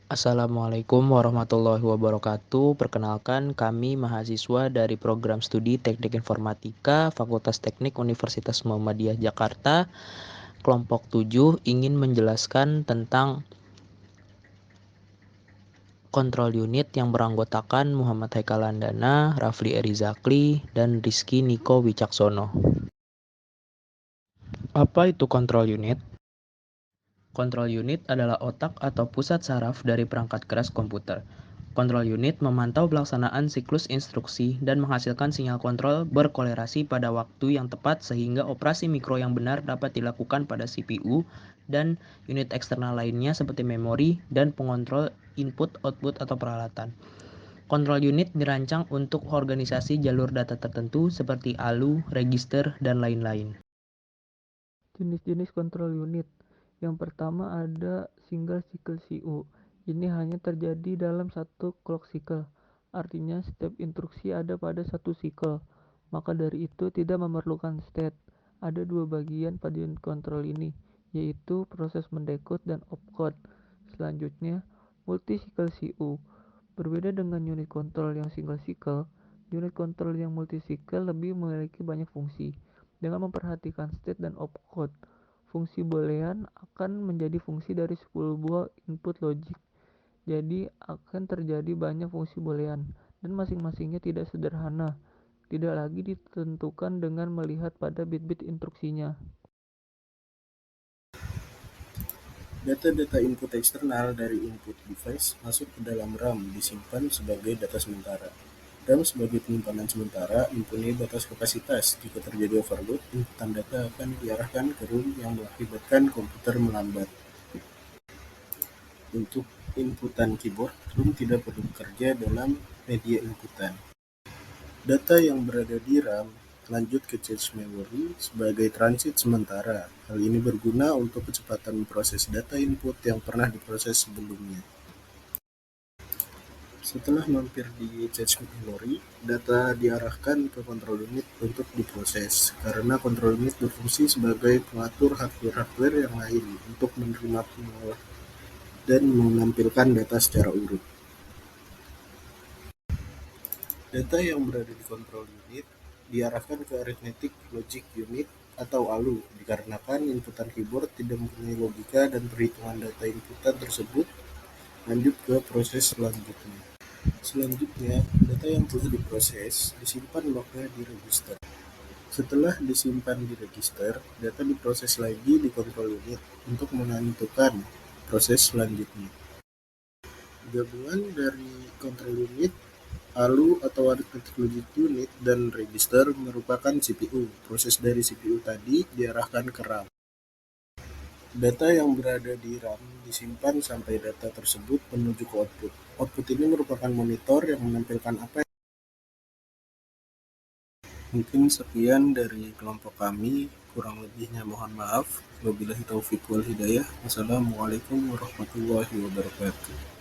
Assalamualaikum warahmatullahi wabarakatuh. Perkenalkan, kami mahasiswa dari program studi Teknik Informatika Fakultas Teknik Universitas Muhammadiyah Jakarta, kelompok 7 ingin menjelaskan tentang kontrol unit yang beranggotakan Muhammad Haikal Landana, Rafli Erizakli, dan Rizky Niko Wicaksono. Apa itu kontrol unit? Kontrol unit adalah otak atau pusat saraf dari perangkat keras komputer. Kontrol unit memantau pelaksanaan siklus instruksi dan menghasilkan sinyal kontrol berkolerasi pada waktu yang tepat sehingga operasi mikro yang benar dapat dilakukan pada CPU dan unit eksternal lainnya seperti memori dan pengontrol input, output, atau peralatan. Kontrol unit dirancang untuk organisasi jalur data tertentu seperti ALU, register, dan lain-lain. Jenis-jenis kontrol unit. Yang pertama ada single cycle CO. Ini hanya terjadi dalam satu clock cycle. Artinya setiap instruksi ada pada satu cycle. Maka dari itu tidak memerlukan state. Ada dua bagian pada unit kontrol ini, yaitu proses mendekode dan opcode. Selanjutnya, multi cycle CO. Berbeda dengan unit kontrol yang single cycle, unit kontrol yang multi cycle lebih memiliki banyak fungsi. Dengan memperhatikan state dan opcode, fungsi boolean akan menjadi fungsi dari 10 buah input logik. Jadi akan terjadi banyak fungsi boolean dan masing-masingnya tidak sederhana, tidak lagi ditentukan dengan melihat pada bit-bit instruksinya. Data-data input eksternal dari input device masuk ke dalam RAM disimpan sebagai data sementara. RAM sebagai penyimpanan sementara mempunyai batas kapasitas. Jika terjadi overload, inputan data akan diarahkan ke ROM yang mengakibatkan komputer melambat. Untuk inputan keyboard, ROM tidak perlu bekerja dalam media inputan. Data yang berada di RAM lanjut ke cache memory sebagai transit sementara. Hal ini berguna untuk kecepatan memproses data input yang pernah diproses sebelumnya. Setelah mampir di cache memory, data diarahkan ke control unit untuk diproses, karena control unit berfungsi sebagai pengatur hardware-hardware yang lain untuk menerima, mengolah, dan menampilkan data secara urut. Data yang berada di control unit diarahkan ke arithmetic logic unit atau ALU, dikarenakan inputan keyboard tidak mempunyai logika dan perhitungan data inputan tersebut lanjut ke proses selanjutnya. Selanjutnya, data yang telah diproses disimpan lognya di register. Setelah disimpan di register, data diproses lagi di control unit untuk menentukan proses selanjutnya. Gabungan dari control unit, ALU atau arithmetic logic unit, dan register merupakan CPU. Proses dari CPU tadi diarahkan ke RAM. Data yang berada di RAM disimpan sampai data tersebut menuju ke output. Output ini merupakan monitor yang menampilkan apa yang. Mungkin sekian dari kelompok kami, kurang lebihnya mohon maaf. Wabillahi taufiq wal hidayah. Wassalamualaikum warahmatullahi wabarakatuh.